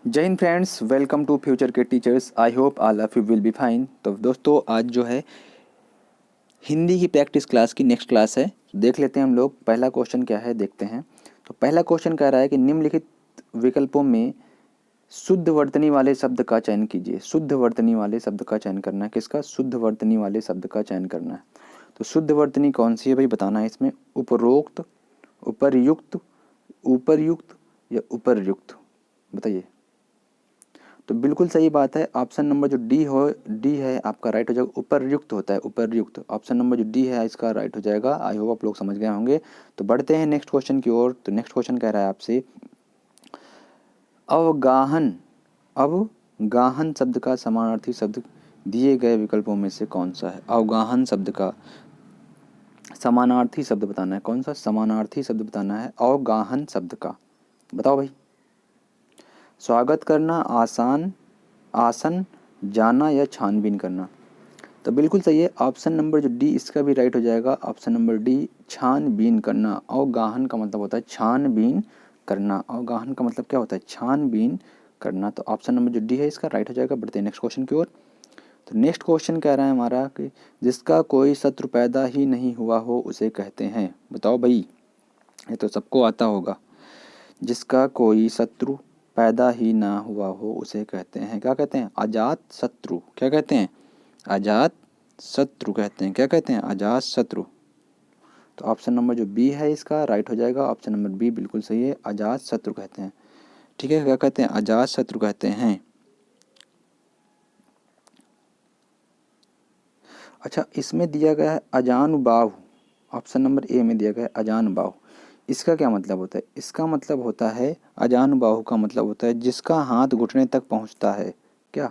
जय Hind friends, welcome to future के teachers. I hope all of you will be fine. तो दोस्तों, आज जो है हिंदी की प्रैक्टिस क्लास की नेक्स्ट क्लास है। देख लेते हैं हम लोग पहला क्वेश्चन क्या है, देखते हैं। तो पहला क्वेश्चन कह रहा है कि निम्नलिखित विकल्पों में शुद्ध वर्तनी वाले शब्द का चयन कीजिए। शुद्ध वर्तनी वाले शब्द का चयन करना है। किसका? शुद्ध वर्तनी वाले शब्द का चयन करना है। तो शुद्ध वर्तनी कौन सी है भाई, बताना है इसमें। उपरोक्त, उपर्युक्त, उपरयुक्त या उपरयुक्त, बताइए। तो बिल्कुल सही बात है। ऑप्शन नंबर जो डी है आपका राइट हो जाएगा। उपरयुक्त होता है, उपरयुक्त। ऑप्शन नंबर जो डी है इसका राइट हो जाएगा। आई होप आप लोग समझ गए होंगे। तो बढ़ते हैं नेक्स्ट क्वेश्चन की ओर। तो नेक्स्ट क्वेश्चन कह रहा है आपसे, अवगाहन, अवगाहन शब्द का समानार्थी शब्द दिए गए विकल्पों में से कौन सा है? अवगाहन शब्द का समानार्थी शब्द बताना है। कौन सा समानार्थी शब्द बताना है अवगाहन शब्द का? बताओ भाई। स्वागत करना, आसान, आसन, जाना या छानबीन करना। तो बिल्कुल सही है। ऑप्शन नंबर जो डी इसका भी राइट हो जाएगा। ऑप्शन नंबर डी, छानबीन करना। अवगाहन का मतलब होता है छानबीन करना। अवगाहन का मतलब क्या होता है? छानबीन करना। तो ऑप्शन नंबर जो डी है इसका राइट हो जाएगा। बढ़ते हैं नेक्स्ट क्वेश्चन की ओर। तो नेक्स्ट क्वेश्चन कह रहा है हमारा कि जिसका कोई शत्रु पैदा ही नहीं हुआ हो उसे कहते हैं। बताओ भाई, ये तो सबको आता होगा। जिसका कोई शत्रु पैदा ही ना हुआ हो उसे कहते हैं, क्या कहते हैं? अजात शत्रु। क्या कहते हैं? अजात शत्रु कहते हैं। क्या कहते हैं? अजात शत्रु। तो ऑप्शन नंबर जो बी है इसका राइट हो जाएगा। ऑप्शन नंबर बी बिल्कुल सही है, अजात शत्रु कहते हैं। ठीक है, क्या कहते हैं? अजात शत्रु कहते हैं। अच्छा, इसमें दिया गया है अजानुबाहु। ऑप्शन नंबर ए में दिया गया है अजानुबाहु। इसका क्या मतलब होता है? इसका मतलब होता है, अजानुबाहु का मतलब होता है जिसका हाथ घुटने तक पहुंचता है। क्या?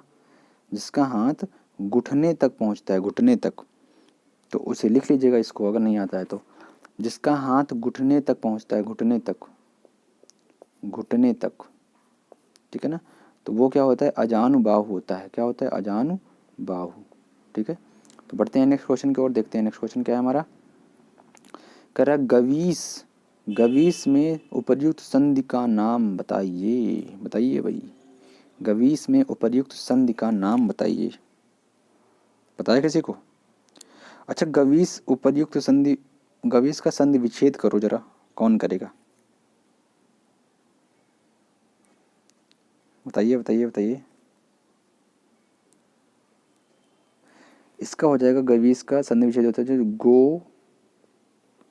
जिसका हाथ घुटने तक पहुंचता है, घुटने तक। तो उसे लिख लीजिएगा इसको अगर नहीं आता है तो। जिसका हाथ घुटने तक पहुंचता है, घुटने तक, घुटने तक। ठीक है ना? तो वो क्या होता है? अजानुबाहु होता है। क्या होता है? अजानुबाहु। ठीक है। तो बढ़ते हैं नेक्स्ट क्वेश्चन की ओर, देखते हैं नेक्स्ट क्वेश्चन क्या है हमारा। कह रहा है गवीस, गवीस में उपर्युक्त संधि का नाम बताइए। बताइए भाई, गवीस में उपर्युक्त संधि का नाम बताइए। पता है किसी को? अच्छा, गवीस उपर्युक्त संधि, गवीस का संधि विच्छेद करो जरा, कौन करेगा? बताइए बताइए बताइए। इसका हो जाएगा गवीस का संधि विच्छेद होता है जो गो,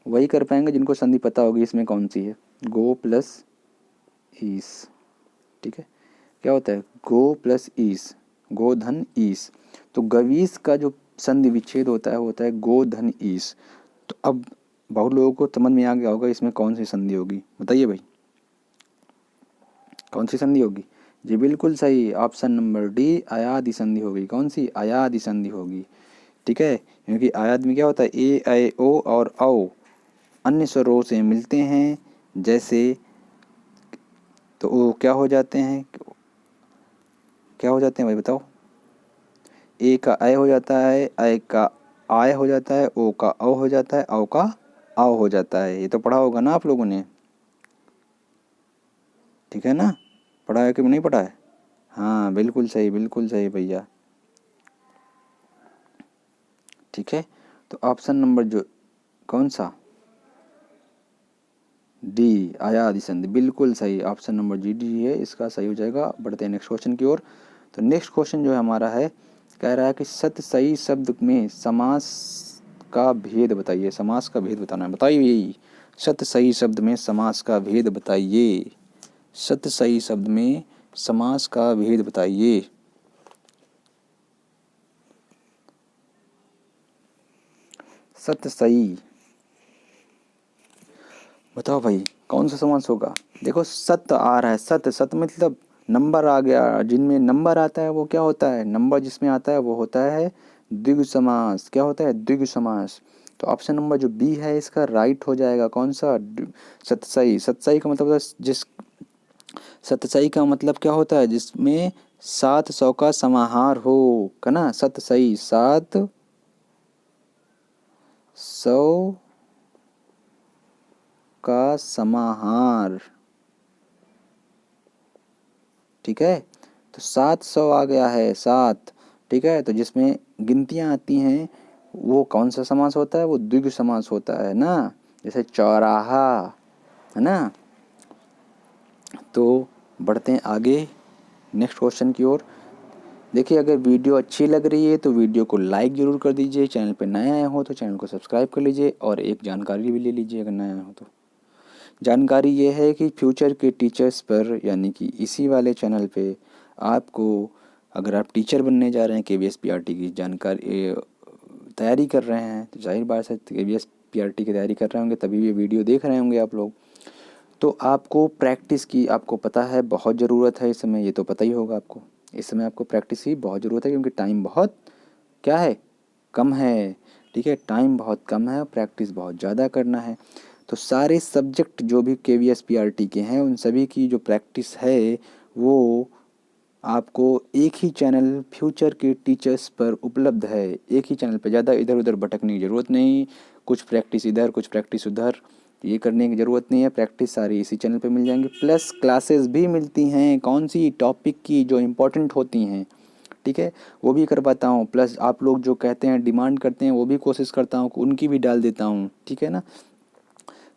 वही कर पाएंगे जिनको संधि पता होगी इसमें कौन सी है। गो प्लस ईस। ठीक है, क्या होता है? गो प्लस ईस, गोधन ईस। तो गवीस का जो संधि विच्छेद होता है वो होता है गोधन ईस। तो अब बहुत लोगों को समझ में आ गया होगा इसमें कौन सी संधि होगी। बताइए भाई, कौन सी संधि होगी? जी बिल्कुल सही, ऑप्शन नंबर डी, अयादि संधि होगी। कौन सी? अयादि संधि होगी। ठीक है, क्योंकि अयाद में क्या होता है? ए, ऐ, ओ और औ अन्य स्वरों से मिलते हैं जैसे, तो वो क्या हो जाते हैं? क्या हो जाते हैं भाई बताओ? ए का ऐ हो जाता है, ऐ का आय हो जाता है, ओ का औ हो जाता है, औ का आओ हो जाता है। ये तो पढ़ा होगा ना आप लोगों ने। ठीक है ना? पढ़ा है कि नहीं पढ़ा है? हाँ बिल्कुल सही भैया। ठीक है, तो ऑप्शन नंबर जो कौन सा? डी, आयादी संधि, बिल्कुल सही। ऑप्शन नंबर जी डी है इसका सही हो जाएगा। बढ़ते हैं नेक्स्ट क्वेश्चन की ओर। तो नेक्स्ट क्वेश्चन जो है हमारा है, कह रहा है कि सत सही शब्द में समास का भेद बताइए। समास का भेद बताना है। बताइए, सत सही शब्द में समास का भेद बताइए। सत सही शब्द में समास का भेद बताइए। सत सही, बताओ भाई कौन सा समास होगा? देखो, सत आ रहा है, सत, सत मतलब नंबर आ गया। जिनमें नंबर आता है वो क्या होता है? नंबर जिसमें आता है वो होता है द्विगु समास। क्या होता है? द्विगु समास। तो ऑप्शन नंबर जो बी है इसका राइट हो जाएगा। कौन सा? सतसई। सतसई का मतलब होता है जिस, सतसई का मतलब क्या होता है? जिसमें 700 का समाहार हो, है ना? सतसई, 700 का समाहार। ठीक है। तो 700 आ गया है, 7, ठीक है। तो जिसमें गिनतियाँ आती हैं वो कौन सा समास होता है, वो द्विगु समास होता है ना, जैसे चौराहा, है ना। तो बढ़ते हैं आगे नेक्स्ट क्वेश्चन की ओर। देखिए, अगर वीडियो अच्छी लग रही है तो वीडियो को लाइक ज़रूर कर दीजिए, चैनल पे नए आए हो तो चैनल को सब्सक्राइब कर लीजिए, और एक जानकारी भी ले लीजिए अगर नए आए हो तो। जानकारी ये है कि फ्यूचर के टीचर्स पर, यानी कि इसी वाले चैनल पे आपको, अगर आप टीचर बनने जा रहे हैं, KVS PRT की जानकारी तैयारी कर रहे हैं, तो जाहिर बात है KVS PRT की तैयारी कर रहे होंगे तभी ये वीडियो देख रहे होंगे आप लोग। तो आपको प्रैक्टिस की, आपको पता है बहुत ज़रूरत है इस समय, ये तो पता ही होगा आपको। इस समय आपको प्रैक्टिस की बहुत ज़रूरत है, क्योंकि टाइम बहुत क्या है, कम है, ठीक है। टाइम बहुत कम है, प्रैक्टिस बहुत ज़्यादा करना है। तो सारे सब्जेक्ट जो भी KVS PRT के हैं उन सभी की जो प्रैक्टिस है वो आपको एक ही चैनल फ्यूचर के टीचर्स पर उपलब्ध है। एक ही चैनल पर, ज़्यादा इधर उधर भटकने की ज़रूरत नहीं, कुछ प्रैक्टिस इधर कुछ प्रैक्टिस उधर, ये करने की ज़रूरत नहीं है। प्रैक्टिस सारी इसी चैनल पे मिल जाएंगी, प्लस क्लासेस भी मिलती हैं, कौन सी टॉपिक की, जो इम्पोर्टेंट होती हैं, ठीक है, वो भी करवाता हूँ। प्लस आप लोग जो कहते हैं, डिमांड करते हैं, वो भी कोशिश करता हूँ उनकी भी डाल देता हूँ, ठीक है ना।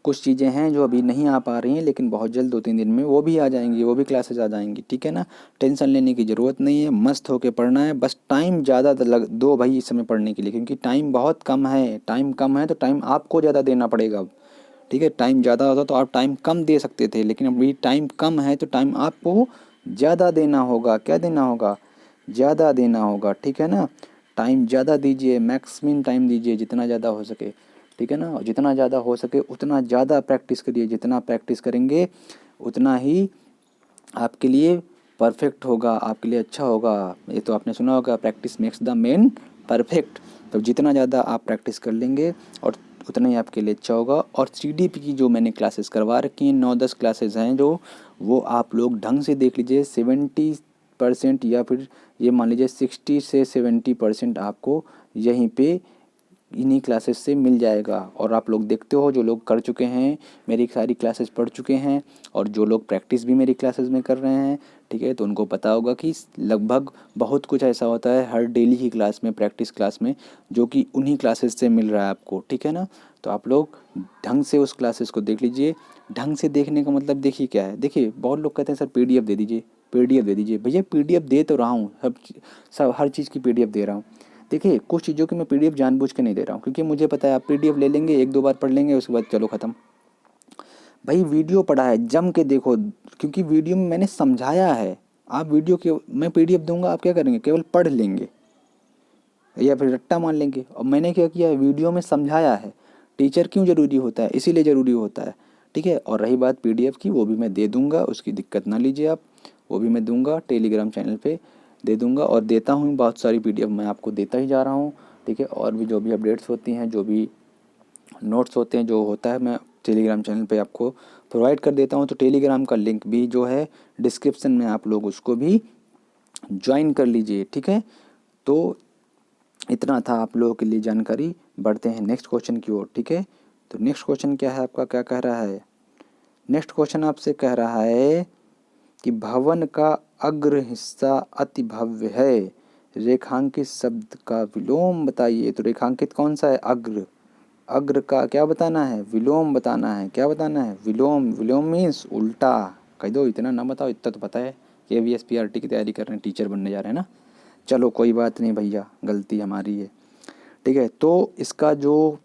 कुछ चीज़ें हैं जो अभी नहीं आ पा रही हैं, लेकिन बहुत जल्द 2-3 दिन में वो भी आ जाएंगी, वो भी क्लासेस आ जाएंगी, ठीक है ना। टेंशन लेने की ज़रूरत नहीं है, मस्त होके पढ़ना है, बस टाइम ज़्यादा लग दो भाई इस समय पढ़ने के लिए, क्योंकि टाइम बहुत कम है। टाइम कम है तो टाइम आपको ज़्यादा देना पड़ेगा अब, ठीक है। टाइम ज़्यादा होता तो आप टाइम कम दे सकते थे, लेकिन अभी टाइम कम है तो टाइम आपको ज़्यादा देना होगा। क्या देना होगा, ज़्यादा देना होगा, ठीक है ना। टाइम ज़्यादा दीजिए, मैक्सिमम टाइम दीजिए जितना ज़्यादा हो सके, ठीक है ना। और जितना ज़्यादा हो सके उतना ज़्यादा प्रैक्टिस करिए, जितना प्रैक्टिस करेंगे उतना ही आपके लिए परफेक्ट होगा, आपके लिए अच्छा होगा। ये तो आपने सुना होगा, practice makes the man perfect. तो जितना ज़्यादा आप प्रैक्टिस कर लेंगे और उतना ही आपके लिए अच्छा होगा। और CDP की जो मैंने क्लासेस करवा रखी हैं, 9-10 क्लासेस हैं जो, वो आप लोग ढंग से देख लीजिए। 70% या फिर ये मान लीजिए 60 से 70% आपको यहीं पे इन्हीं क्लासेस से मिल जाएगा। और आप लोग देखते हो, जो लोग कर चुके हैं, मेरी सारी क्लासेस पढ़ चुके हैं, और जो लोग प्रैक्टिस भी मेरी क्लासेस में कर रहे हैं, ठीक है, तो उनको पता होगा कि लगभग बहुत कुछ ऐसा होता है हर डेली की क्लास में, प्रैक्टिस क्लास में, जो कि उन्हीं क्लासेस से मिल रहा है आपको, ठीक है ना। तो आप लोग ढंग से उस क्लासेस को देख लीजिए। ढंग से देखने का मतलब देखिए क्या है, देखिए बहुत लोग कहते हैं सर PDF दे दीजिए, PDF दे दीजिए। भैया PDF दे तो रहा हूँ, सब हर चीज़ की PDF दे रहा हूँ। देखिए, कुछ चीज़ों की मैं PDF जानबूझ के नहीं दे रहा हूँ, क्योंकि मुझे पता है आप PDF ले लेंगे, 1-2 बार पढ़ लेंगे, उसके बाद चलो ख़त्म। भाई वीडियो पढ़ा है, जम के देखो, क्योंकि वीडियो में मैंने समझाया है। आप वीडियो के, मैं PDF दूंगा, आप क्या करेंगे, केवल पढ़ लेंगे या फिर रट्टा मान लेंगे। और मैंने क्या किया है, वीडियो में समझाया है। टीचर क्यों ज़रूरी होता है, इसीलिए ज़रूरी होता है, ठीक है। और रही बात PDF की, वो भी मैं दे दूंगा, उसकी दिक्कत ना लीजिए आप, वो भी मैं दूंगा, टेलीग्राम चैनल पे दे दूंगा। और देता हूँ बहुत सारी PDF मैं आपको देता ही जा रहा हूँ, ठीक है। और भी जो भी अपडेट्स होती हैं, जो भी नोट्स होते हैं, जो होता है, मैं टेलीग्राम चैनल पे आपको प्रोवाइड कर देता हूँ। तो टेलीग्राम का लिंक भी जो है डिस्क्रिप्शन में, आप लोग उसको भी ज्वाइन कर लीजिए, ठीक है। तो इतना था आप लोगों के लिए जानकारी। बढ़ते हैं नेक्स्ट क्वेश्चन की ओर, ठीक है। तो नेक्स्ट क्वेश्चन क्या है आपका, क्या कह रहा है। नेक्स्ट क्वेश्चन आपसे कह रहा है कि भवन का अग्र हिस्सा अति भव्य है, रेखांकित शब्द का विलोम बताइए। तो रेखांकित कौन सा है, अग्र। अग्र का क्या बताना है, विलोम बताना है। क्या बताना है, विलोम। विलोम मीन्स उल्टा। कह दो, इतना ना बताओ, इतना तो पता है, KVS PRT की तैयारी कर रहे हैं, टीचर बनने जा रहे हैं ना। चलो कोई बात नहीं भैया, गलती हमारी है, ठीक है। तो इसका जो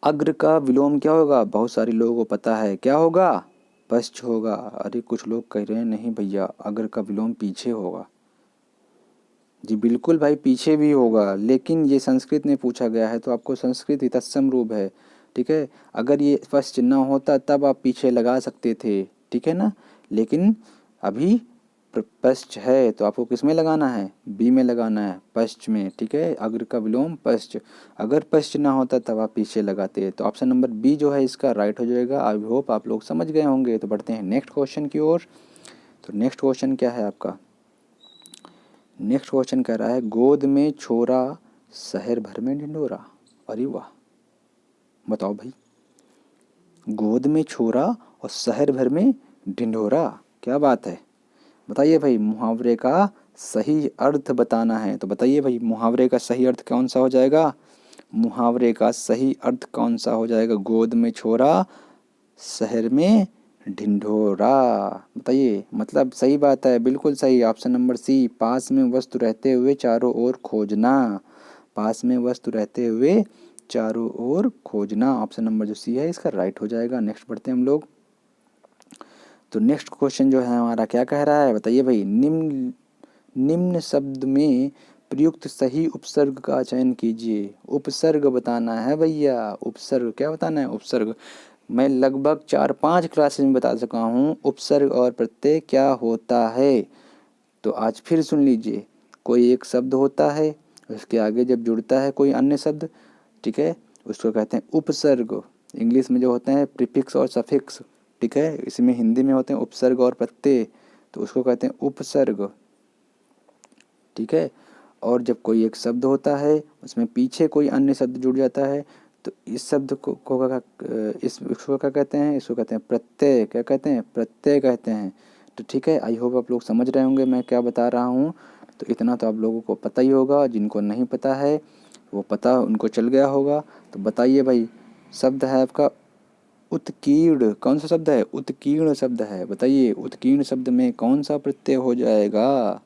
अग्र का विलोम क्या होगा, बहुत सारे लोगों को पता है, क्या होगा, पश्च होगा। अरे कुछ लोग कह रहे हैं नहीं भैया, अग्र का विलोम पीछे होगा। जी बिल्कुल भाई, पीछे भी होगा, लेकिन ये संस्कृत में पूछा गया है तो आपको संस्कृत ही तत्सम रूप है, ठीक है। अगर ये फर्स्ट चिन्ह होता तब आप पीछे लगा सकते थे, ठीक है ना। लेकिन अभी पश्च है तो आपको किस में लगाना है, बी में लगाना है, पश्च में, ठीक है। अग्र का विलोम पश्च। अगर पश्च ना होता तब आप पीछे लगाते, तो ऑप्शन नंबर बी जो है इसका राइट हो जाएगा। आई होप आप लोग समझ गए होंगे। तो बढ़ते हैं नेक्स्ट क्वेश्चन की ओर। तो नेक्स्ट क्वेश्चन क्या है आपका, नेक्स्ट क्वेश्चन कह रहा है, गोद में छोरा शहर भर में ढिंढोरा। अरे वाह, बताओ भाई, गोद में छोरा और शहर भर में ढिंढोरा, क्या बात है। बताइए भाई, मुहावरे का सही अर्थ बताना है। तो बताइए भाई, मुहावरे का सही अर्थ कौन सा हो जाएगा? मुहावरे का सही अर्थ कौन सा हो जाएगा? गोद में छोरा, शहर में ढिंढोरा। बताइए, मतलब सही बात है, बिल्कुल सही, ऑप्शन नंबर सी, पास में वस्तु रहते हुए चारों ओर खोजना। पास में वस्तु रहते हुए चारों ओर खोजना, ऑप्शन नंबर जो सी है इसका राइट हो जाएगा। नेक्स्ट पढ़ते हैं हम लोग। तो नेक्स्ट क्वेश्चन जो है हमारा क्या कह रहा है? बताइए भाई, निम्न निम्न शब्द में प्रयुक्त सही उपसर्ग का चयन कीजिए। उपसर्ग बताना है भैया, उपसर्ग क्या बताना है? उपसर्ग मैं लगभग 4-5 क्लासेस में बता चुका हूँ उपसर्ग और प्रत्यय क्या होता है। तो आज फिर सुन लीजिए, कोई एक शब्द होता है, उसके आगे जब जुड़ता है कोई अन्य शब्द, ठीक है, उसको कहते हैं उपसर्ग। इंग्लिश में जो होते हैं प्रीफिक्स और सफिक्स, ठीक है, इसमें हिंदी में होते हैं उपसर्ग और प्रत्यय, तो उसको कहते हैं उपसर्ग, ठीक है। और जब कोई एक शब्द होता है उसमें पीछे कोई अन्य शब्द जुड़ जाता है, तो इस शब्द इसको क्या कहते हैं? इसको कहते हैं प्रत्यय। क्या कहते हैं? प्रत्यय कहते हैं। तो ठीक है, आई होप आप लोग समझ रहे होंगे मैं क्या बता रहा हूँ। तो इतना तो आप लोगों को पता ही होगा, जिनको नहीं पता है वो पता उनको चल गया होगा। तो बताइए भाई, शब्द है आपका उत्कीर्ण। कौन सा शब्द है? उत्कीर्ण शब्द है। बताइए, उत्कीर्ण शब्द में कौन सा प्रत्यय हो जाएगा?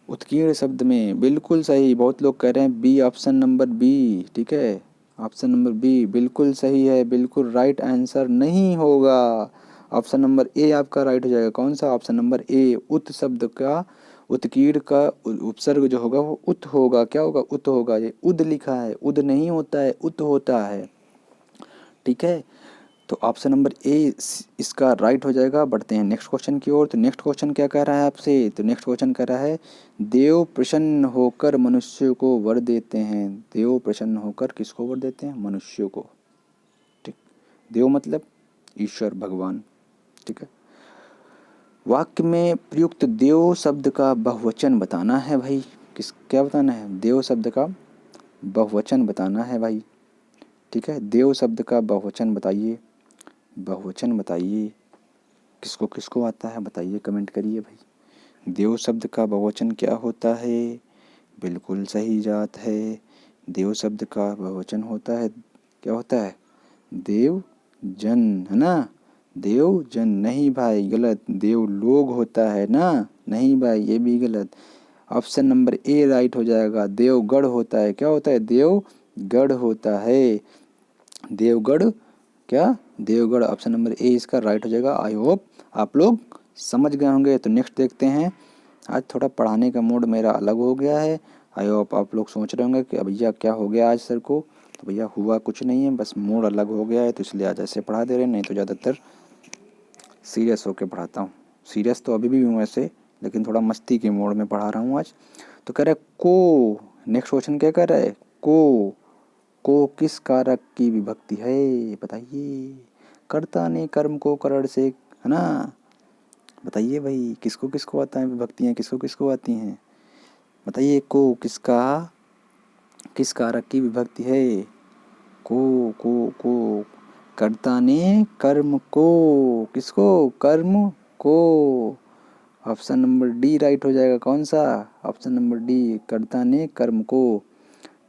उत्कीर्ण शब्द में बिल्कुल सही, बहुत लोग कह रहे हैं बी, ऑप्शन नंबर बी, ठीक है, ऑप्शन नंबर बी बिल्कुल सही है, बिल्कुल राइट आंसर नहीं होगा। ऑप्शन नंबर ए आपका राइट हो जाएगा। कौन सा? ऑप्शन नंबर ए, उत शब्द का, उत्कीर्ण का उपसर्ग जो होगा वो उत होगा। क्या होगा? उत होगा। ये उद लिखा है, उद नहीं होता है, उत होता है, ठीक है। तो ऑप्शन नंबर ए इसका राइट हो जाएगा। बढ़ते हैं नेक्स्ट क्वेश्चन की ओर। तो नेक्स्ट क्वेश्चन क्या कह रहा है आपसे? तो नेक्स्ट क्वेश्चन कह रहा है, देव प्रसन्न होकर मनुष्य को वर देते हैं। देव प्रसन्न होकर किसको वर देते हैं? मनुष्य को, ठीक। देव मतलब ईश्वर, भगवान, ठीक है। वाक्य में प्रयुक्त देव शब्द का बहुवचन बताना है भाई। क्या बताना है? देव शब्द का बहुवचन बताना है भाई, ठीक है। देव शब्द का बहुवचन बताइए, बहुवचन बताइए, किसको किसको आता है बताइए, कमेंट करिए भाई। देव शब्द का बहुवचन क्या होता है? बिल्कुल सही जात है, देव शब्द का बहुवचन होता है, क्या होता है? देव जन, है ना। देव जन नहीं भाई, गलत, देव लोग होता है ना, नहीं भाई ये भी गलत। ऑप्शन नंबर ए राइट हो जाएगा। देवगढ़ होता है। क्या होता है? देवगढ़ होता है, देवगढ़, क्या? देवगढ़, ऑप्शन नंबर ए इसका राइट हो जाएगा। आई होप आप लोग समझ गए होंगे। तो नेक्स्ट देखते हैं। आज थोड़ा पढ़ाने का मूड मेरा अलग हो गया है। आई होप आप लोग सोच रहे होंगे कि भैया क्या हो गया आज सर को। तो भैया हुआ कुछ नहीं है, बस मूड अलग हो गया है, तो इसलिए आज ऐसे पढ़ा दे रहे हैं, नहीं तो ज़्यादातर सीरियस होकर पढ़ाता हूँ। सीरियस तो अभी भी हूँ वैसे, लेकिन थोड़ा मस्ती के मोड में पढ़ा रहा हूँ आज। तो कह रहा है को, नेक्स्ट क्वेश्चन क्या कह रहा है? को किस कारक की विभक्ति है? बताइए। कर्ता ने कर्म को करण से, है ना। बताइए भाई, किसको किसको आता है विभक्तियाँ, किसको किसको आती हैं? बताइए, को किसका, किस कारक की विभक्ति है? को कर्ता ने कर्म को, किसको? कर्म को। ऑप्शन नंबर डी राइट हो जाएगा। कौन सा? ऑप्शन नंबर डी, कर्ता ने कर्म को,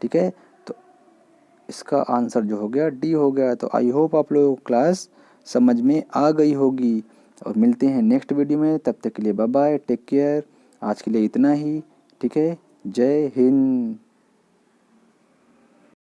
ठीक है। तो इसका आंसर जो हो गया डी हो गया। तो आई होप आप लोगों को क्लास समझ में आ गई होगी, और मिलते हैं नेक्स्ट वीडियो में। तब तक के लिए बाय बाय, टेक केयर। आज के लिए इतना ही, ठीक है। जय हिंद।